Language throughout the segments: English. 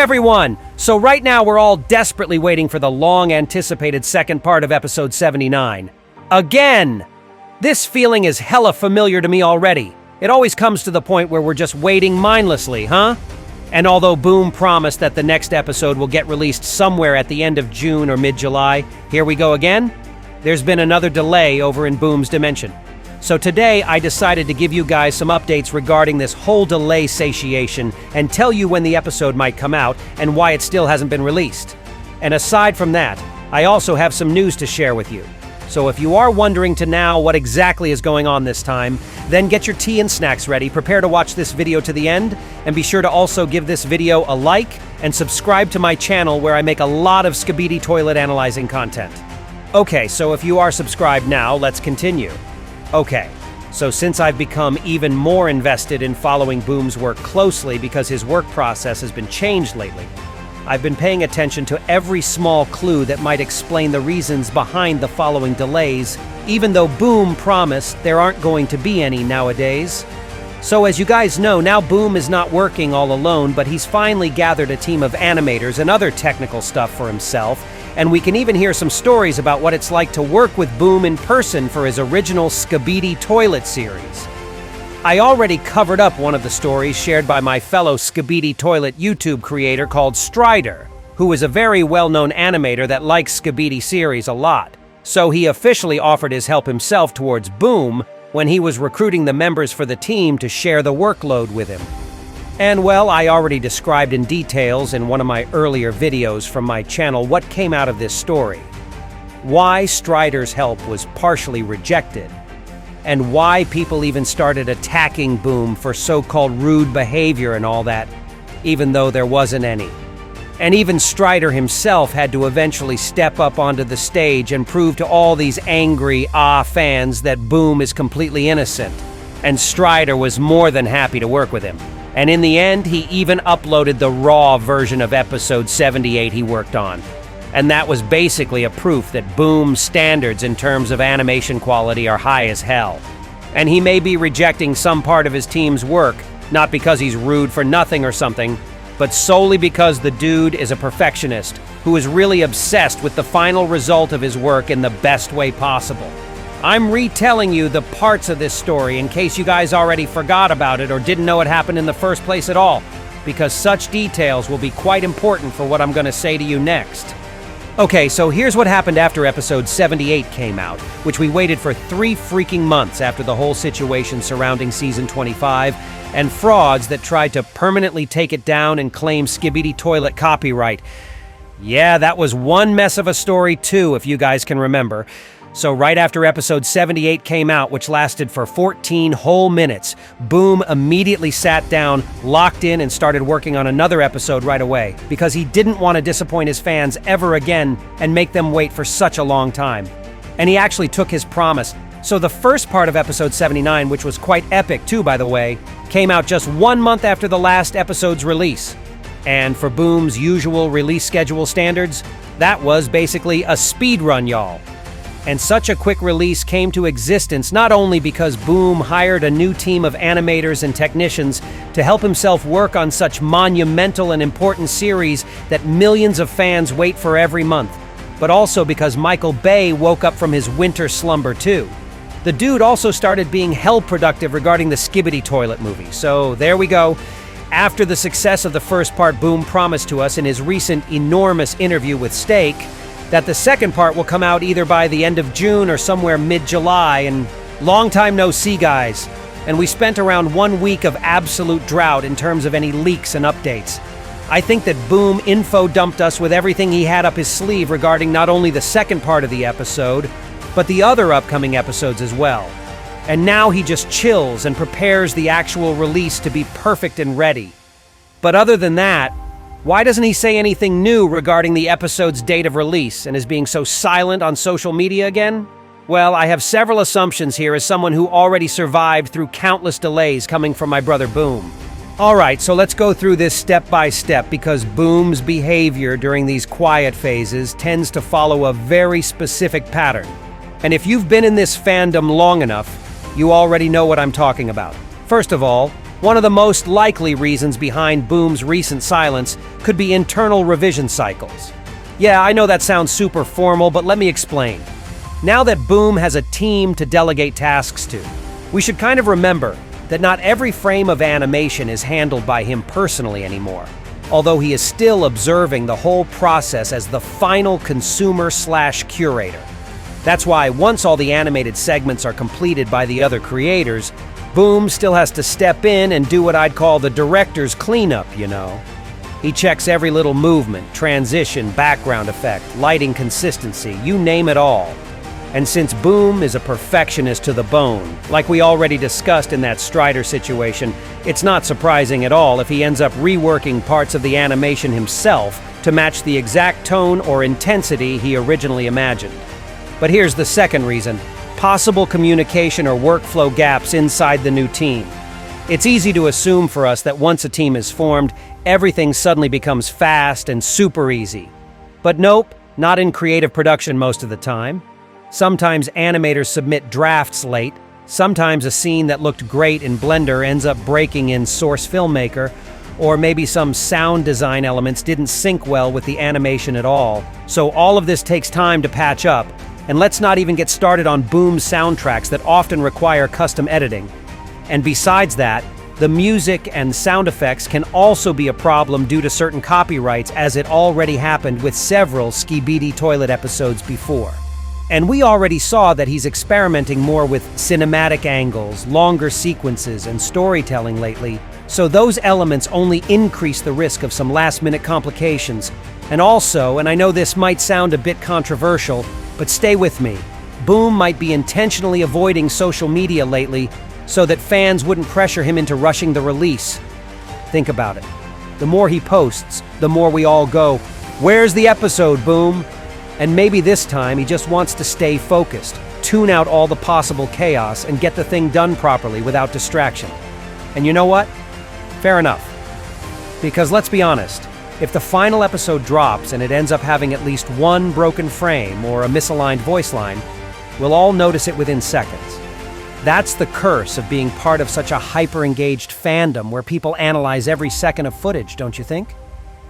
everyone! So right now we're all desperately waiting for the long-anticipated second part of episode 79. Again! This feeling is hella familiar to me already. It always comes to the point where we're just waiting mindlessly, huh? And although Boom promised that the next episode will get released somewhere at the end of June or mid-July, here we go again? There's been another delay over in Boom's dimension. So today, I decided to give you guys some updates regarding this whole delay satiation and tell you when the episode might come out and why it still hasn't been released. And aside from that, I also have some news to share with you. So if you are wondering to now what exactly is going on this time, then get your tea and snacks ready, prepare to watch this video to the end, and be sure to also give this video a like and subscribe to my channel where I make a lot of skibidi toilet analyzing content. Okay, so if you are subscribed now, let's continue. Okay, so since I've become even more invested in following Boom's work closely because his work process has been changed lately, I've been paying attention to every small clue that might explain the reasons behind the following delays, even though Boom promised there aren't going to be any nowadays. So as you guys know, now Boom is not working all alone, but he's finally gathered a team of animators and other technical stuff for himself, and we can even hear some stories about what it's like to work with Boom in person for his original Skibidi Toilet series. I already covered up one of the stories shared by my fellow Skibidi Toilet YouTube creator called Strider, who is a very well-known animator that likes Skibidi series a lot. So he officially offered his help himself towards Boom when he was recruiting the members for the team to share the workload with him. And well, I already described in details in one of my earlier videos from my channel what came out of this story, why Strider's help was partially rejected, and why people even started attacking Boom for so-called rude behavior and all that, even though there wasn't any. And even Strider himself had to eventually step up onto the stage and prove to all these angry fans that Boom is completely innocent. And Strider was more than happy to work with him. And in the end, he even uploaded the raw version of episode 78 he worked on. And that was basically a proof that Boom's standards in terms of animation quality are high as hell. And he may be rejecting some part of his team's work, not because he's rude for nothing or something, but solely because the dude is a perfectionist who is really obsessed with the final result of his work in the best way possible. I'm retelling you the parts of this story in case you guys already forgot about it or didn't know it happened in the first place at all, because such details will be quite important for what I'm going to say to you next. Okay, so here's what happened after episode 78 came out, which we waited for 3 freaking months after the whole situation surrounding season 25, and frauds that tried to permanently take it down and claim Skibidi Toilet copyright. Yeah, that was one mess of a story too, if you guys can remember. So right after episode 78 came out, which lasted for 14 whole minutes, Boom immediately sat down, locked in, and started working on another episode right away, because he didn't want to disappoint his fans ever again and make them wait for such a long time. And he actually took his promise. So the first part of episode 79, which was quite epic too, by the way, came out just 1 month after the last episode's release. And for Boom's usual release schedule standards, that was basically a speed run, y'all. And such a quick release came to existence not only because Boom hired a new team of animators and technicians to help himself work on such monumental and important series that millions of fans wait for every month, but also because Michael Bay woke up from his winter slumber too. The dude also started being hell productive regarding the Skibidi Toilet movie, so there we go. After the success of the first part, Boom promised to us in his recent enormous interview with Steak that the second part will come out either by the end of June or somewhere mid-July, and long time no see, guys. And we spent around 1 week of absolute drought in terms of any leaks and updates. I think that Boom info dumped us with everything he had up his sleeve regarding not only the second part of the episode, but the other upcoming episodes as well. And now he just chills and prepares the actual release to be perfect and ready. But other than that, why doesn't he say anything new regarding the episode's date of release and is being so silent on social media again? Well, I have several assumptions here as someone who already survived through countless delays coming from my brother Boom. Alright, so let's go through this step by step because Boom's behavior during these quiet phases tends to follow a very specific pattern. And if you've been in this fandom long enough, you already know what I'm talking about. First of all, One of the most likely reasons behind Boom's recent silence could be internal revision cycles. Yeah, I know that sounds super formal, but let me explain. Now that Boom has a team to delegate tasks to, we should kind of remember that not every frame of animation is handled by him personally anymore, although he is still observing the whole process as the final consumer/curator. That's why once all the animated segments are completed by the other creators, Boom still has to step in and do what I'd call the director's cleanup, you know. He checks every little movement, transition, background effect, lighting consistency, you name it all. And since Boom is a perfectionist to the bone, like we already discussed in that Strider situation, it's not surprising at all if he ends up reworking parts of the animation himself to match the exact tone or intensity he originally imagined. But here's the second reason: possible communication or workflow gaps inside the new team. It's easy to assume for us that once a team is formed, everything suddenly becomes fast and super easy. But nope, not in creative production most of the time. Sometimes animators submit drafts late, sometimes a scene that looked great in Blender ends up breaking in Source Filmmaker, or maybe some sound design elements didn't sync well with the animation at all. So all of this takes time to patch up, and let's not even get started on Boom soundtracks that often require custom editing. And besides that, the music and sound effects can also be a problem due to certain copyrights, as it already happened with several Skibidi Toilet episodes before. And we already saw that he's experimenting more with cinematic angles, longer sequences, and storytelling lately, so those elements only increase the risk of some last-minute complications. And also, and I know this might sound a bit controversial, but stay with me, Boom might be intentionally avoiding social media lately so that fans wouldn't pressure him into rushing the release. Think about it. The more he posts, the more we all go, "Where's the episode, Boom?" And maybe this time he just wants to stay focused, tune out all the possible chaos, and get the thing done properly without distraction. And you know what? Fair enough. Because let's be honest, if the final episode drops and it ends up having at least one broken frame or a misaligned voice line, we'll all notice it within seconds. That's the curse of being part of such a hyper-engaged fandom where people analyze every second of footage, don't you think?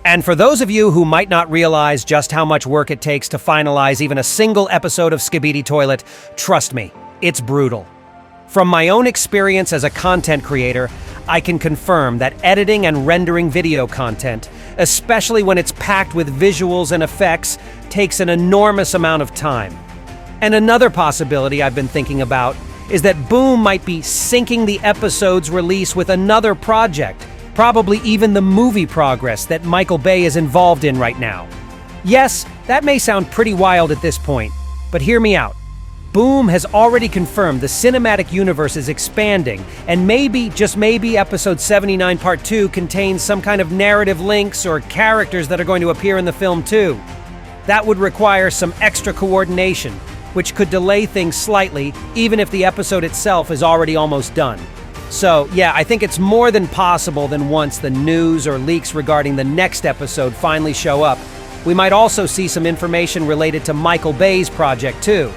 And for those of you who might not realize just how much work it takes to finalize even a single episode of Skibidi Toilet, trust me, it's brutal. From my own experience as a content creator, I can confirm that editing and rendering video content, especially when it's packed with visuals and effects, takes an enormous amount of time. And another possibility I've been thinking about is that Boom might be syncing the episode's release with another project, probably even the movie progress that Michael Bay is involved in right now. Yes, that may sound pretty wild at this point, but hear me out. Boom has already confirmed the cinematic universe is expanding, and maybe, just maybe, episode 79 Part 2 contains some kind of narrative links or characters that are going to appear in the film too. That would require some extra coordination, which could delay things slightly, even if the episode itself is already almost done. So, yeah, I think it's more than possible that once the news or leaks regarding the next episode finally show up, we might also see some information related to Michael Bay's project too.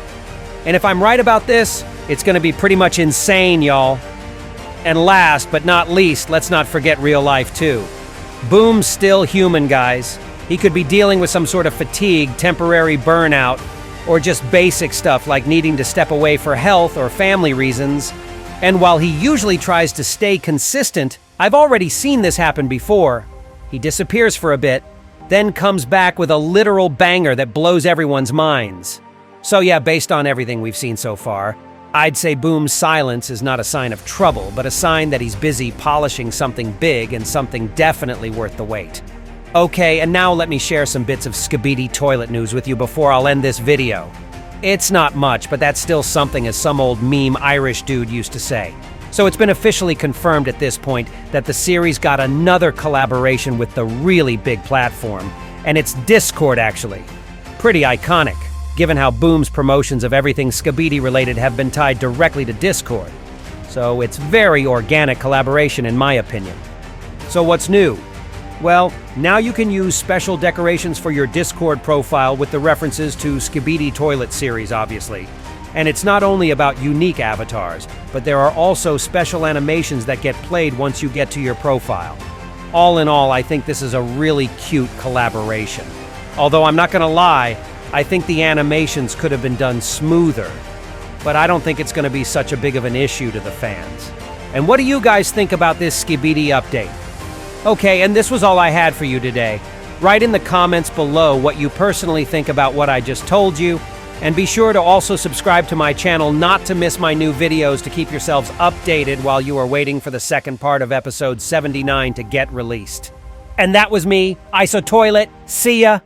And if I'm right about this, it's gonna be pretty much insane, y'all. And last but not least, let's not forget real life too. Boom's still human, guys. He could be dealing with some sort of fatigue, temporary burnout, or just basic stuff like needing to step away for health or family reasons. And while he usually tries to stay consistent, I've already seen this happen before. He disappears for a bit, then comes back with a literal banger that blows everyone's minds. So yeah, based on everything we've seen so far, I'd say Boom's silence is not a sign of trouble, but a sign that he's busy polishing something big and something definitely worth the wait. Okay, and now let me share some bits of Skibidi Toilet news with you before I'll end this video. It's not much, but that's still something, as some old meme Irish dude used to say. So it's been officially confirmed at this point that the series got another collaboration with the really big platform, and it's Discord actually. Pretty iconic, given how Boom's promotions of everything Skibidi related have been tied directly to Discord. So it's very organic collaboration in my opinion. So what's new? Well, now you can use special decorations for your Discord profile with the references to Skibidi Toilet series, obviously. And it's not only about unique avatars, but there are also special animations that get played once you get to your profile. All in all, I think this is a really cute collaboration. Although I'm not gonna lie, I think the animations could have been done smoother, but I don't think it's gonna be such a big of an issue to the fans. And what do you guys think about this skibidi update? Okay, and this was all I had for you today. Write in the comments below what you personally think about what I just told you, and be sure to also subscribe to my channel not to miss my new videos to keep yourselves updated while you are waiting for the second part of episode 79 to get released. And that was me, ISOTOILET. See ya!